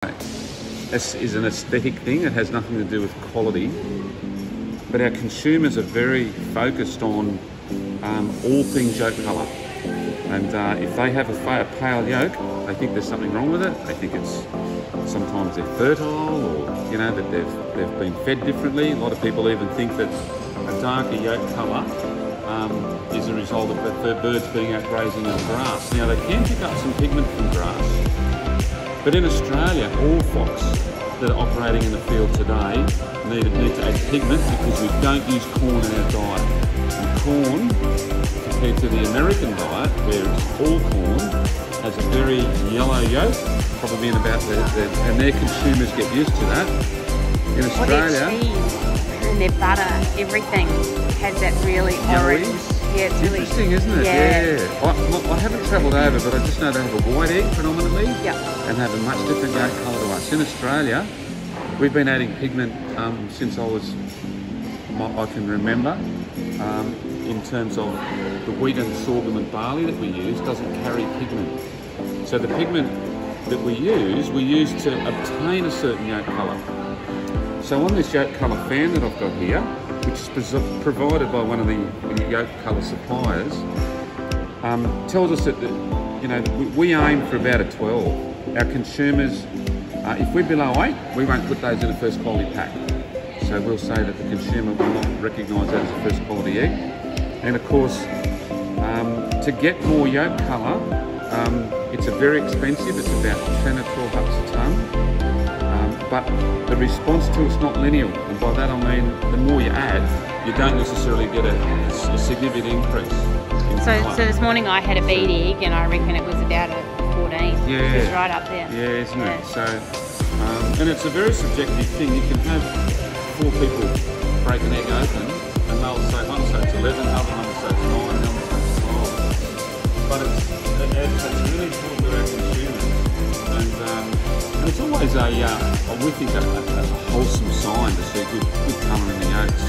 This is an aesthetic thing. It has nothing to do with quality. But our consumers are very focused on all things yolk colour. And if they have a pale yolk, they think there's something wrong with it. They think it's sometimes they're fertile, or you know that they've been fed differently. A lot of people even think that a darker yolk colour is a result of the birds being out grazing on grass. Now they can pick up some pigment from grass, but in Australia, all flocks that are operating in the field today need to add pigment because we don't use corn in our diet. And corn, compared to the American diet, where it's all corn, has a very yellow yolk, probably in about and their consumers get used to that. In Australia, their cheese and their butter, everything has that really orange. Yeah, it's really interesting, isn't it? Yeah. I haven't travelled over, but I just know they have a white egg predominantly, and have a much different yolk colour to us. In Australia, we've been adding pigment since I can remember. In terms of the wheat and sorghum and barley that we use doesn't carry pigment. So the pigment that we use to obtain a certain yolk colour. So on this yolk colour fan that I've got here, which is provided by one of the yolk colour suppliers, tells us that we aim for about a 12. Our consumers, if we're below 8, we won't put those in a first quality pack. So we'll say that the consumer will not recognise that as a first quality egg. And of course, to get more yolk colour, it's very expensive. It's about 10 or 12 bucks a tonne. But the response to it's not linear. And by that I mean, the more you add, you don't necessarily get a significant increase. So this morning I had a bead egg, and I reckon it was about a 14. Yeah. It's right up there. Yeah, isn't it? So, and it's a very subjective thing. You can have 4 people break an egg open, and they'll say one say it's 11, other one say it's 9, and the other say it's 12. But it's really important to our consumers, and it's always we think a wholesome sign to see good colour in the yolks.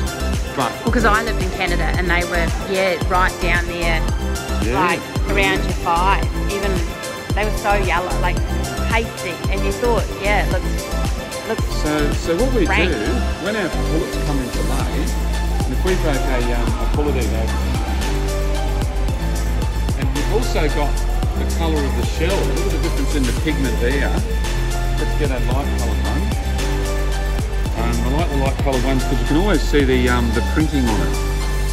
But because I lived in Canada, and they were right down there, like around your 5. Even they were so yellow, like pasty, and you thought, it looks. So what we rank. do when our pullets come into lay, and if we break a pullet egg open, and we've also got the colour of the shell. Look at the difference in the pigment there. Let's get that light coloured one. I like the light coloured ones because you can always see the printing on it.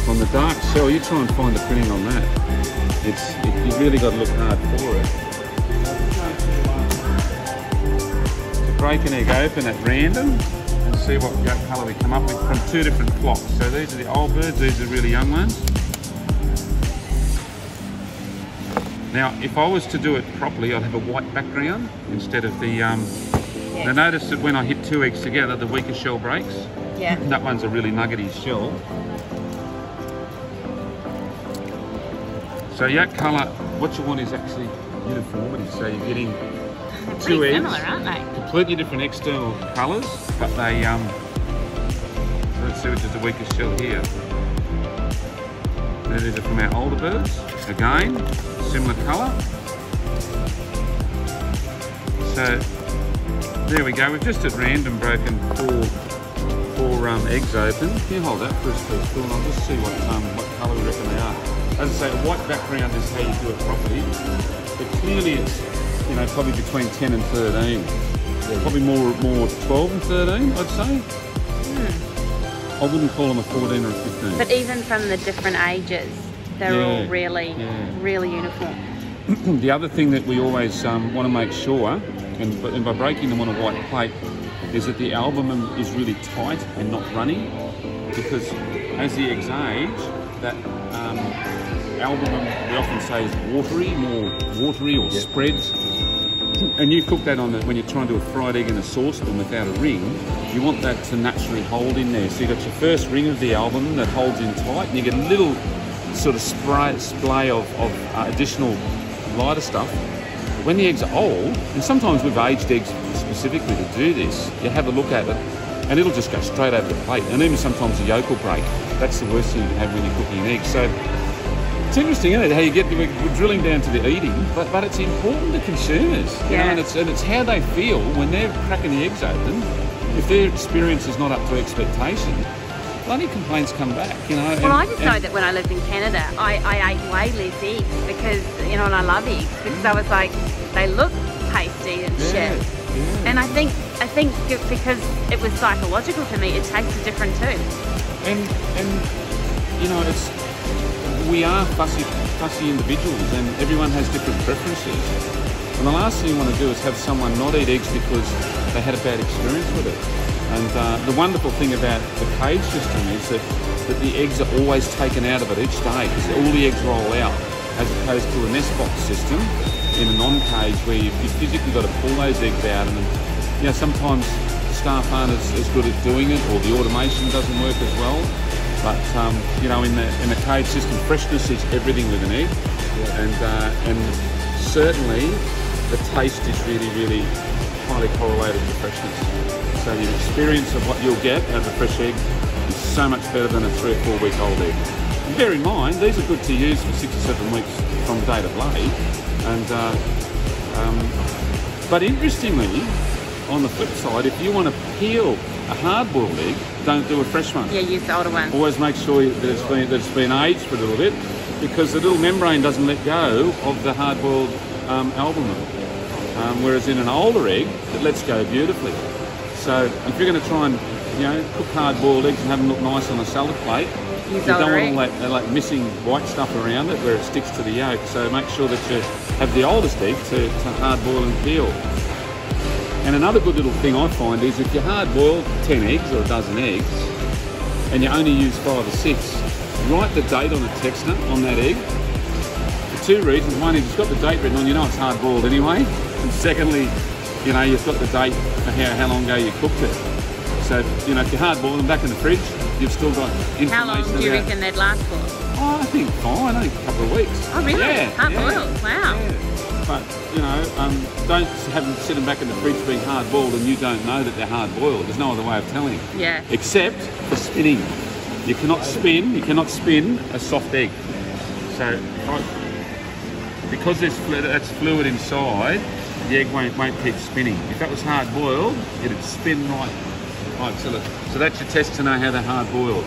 On the dark shell, you try and find the printing on that. You've really got to look hard for it. To break an egg open at random and see what yolk colour we come up with from 2 different flocks. So these are the old birds, these are really young ones. Now, if I was to do it properly, I'd have a white background instead of the... Now notice that when I hit 2 eggs together, the weaker shell breaks. Yeah. That one's a really nuggety shell. So yolk colour, what you want is actually uniformity. So you're getting 2 eggs, similar, aren't they? completely different external colours, but they... so let's see which is the weakest shell here. And these are from our older birds. Again, similar colour. So there we go. We've just at random broken four eggs open. Can you hold that for us, please, Phil? And I'll just see what colour we reckon they are. As I say, a white background is how you do it properly. But clearly it's probably between 10 and 13. Yeah. Probably more 12 and 13, I'd say. I wouldn't call them a 14 or a 15. But even from the different ages, they're all really uniform. The other thing that we always want to make sure, and by breaking them on a white plate, is that the albumen is really tight and not runny, because as the eggs age, that albumen we often say is more watery or spreads. And you cook that when you're trying to do a fried egg in a saucepan without a ring, you want that to naturally hold in there. So you've got your first ring of the albumen that holds in tight, and you get a little sort of splay of additional lighter stuff. When the eggs are old, and sometimes we've aged eggs specifically to do this, you have a look at it, and it'll just go straight over the plate. And even sometimes the yolk will break. That's the worst thing you can have when you're cooking an egg. So It's interesting, isn't it? How you get we're drilling down to the eating, but it's important to consumers. You know, and it's how they feel when they're cracking the eggs open. If their experience is not up to expectation, bloody complaints come back. You know. Well, I just know that when I lived in Canada, I ate way less eggs because and I love eggs because I was like, they look tasty and shit. Yeah. And I think because it was psychological to me, it tasted different too. And we are fussy individuals, and everyone has different preferences. And the last thing you want to do is have someone not eat eggs because they had a bad experience with it. And the wonderful thing about the cage system is that the eggs are always taken out of it each day because all the eggs roll out, as opposed to a nest box system in a non-cage where you've physically got to pull those eggs out. And sometimes staff aren't as good at doing it, or the automation doesn't work as well. But in the cage system, freshness is everything with an egg, and certainly the taste is really, really highly correlated to freshness. So the experience of what you'll get out of a fresh egg is so much better than a 3 or 4 week old egg. And bear in mind, these are good to use for 6 or 7 weeks from date of lay. But interestingly, on the flip side, if you want to peel a hard-boiled egg, don't do a fresh one. Yeah, use the older one. Always make sure that it's been aged for a little bit, because the little membrane doesn't let go of the hard-boiled albumin. Whereas in an older egg, it lets go beautifully. So if you're going to try and cook hard-boiled eggs and have them look nice on a salad plate, you don't want all that missing white stuff around it where it sticks to the yolk. So make sure that you have the oldest egg to hard-boil and peel. And another good little thing I find is if you hard-boil 10 eggs or a dozen eggs and you only use 5 or 6, write the date on the texture on that egg for 2 reasons. One is it's got the date written on, it's hard-boiled anyway. And secondly, you've got the date for how long ago you cooked it. So, if you hard-boil them back in the fridge, you've still got information. How long do you reckon they'd last for? Oh, I think fine. I think a couple of weeks. Oh, really? Yeah, hard-boiled? Wow. Yeah. But, don't have them sit them back in the fridge being hard-boiled and you don't know that they're hard-boiled. There's no other way of telling. Yeah. Except for spinning. You cannot spin a soft egg. So, because that's fluid inside, the egg won't keep spinning. If that was hard-boiled, it'd spin right. So that's your test to know how they're hard-boiled.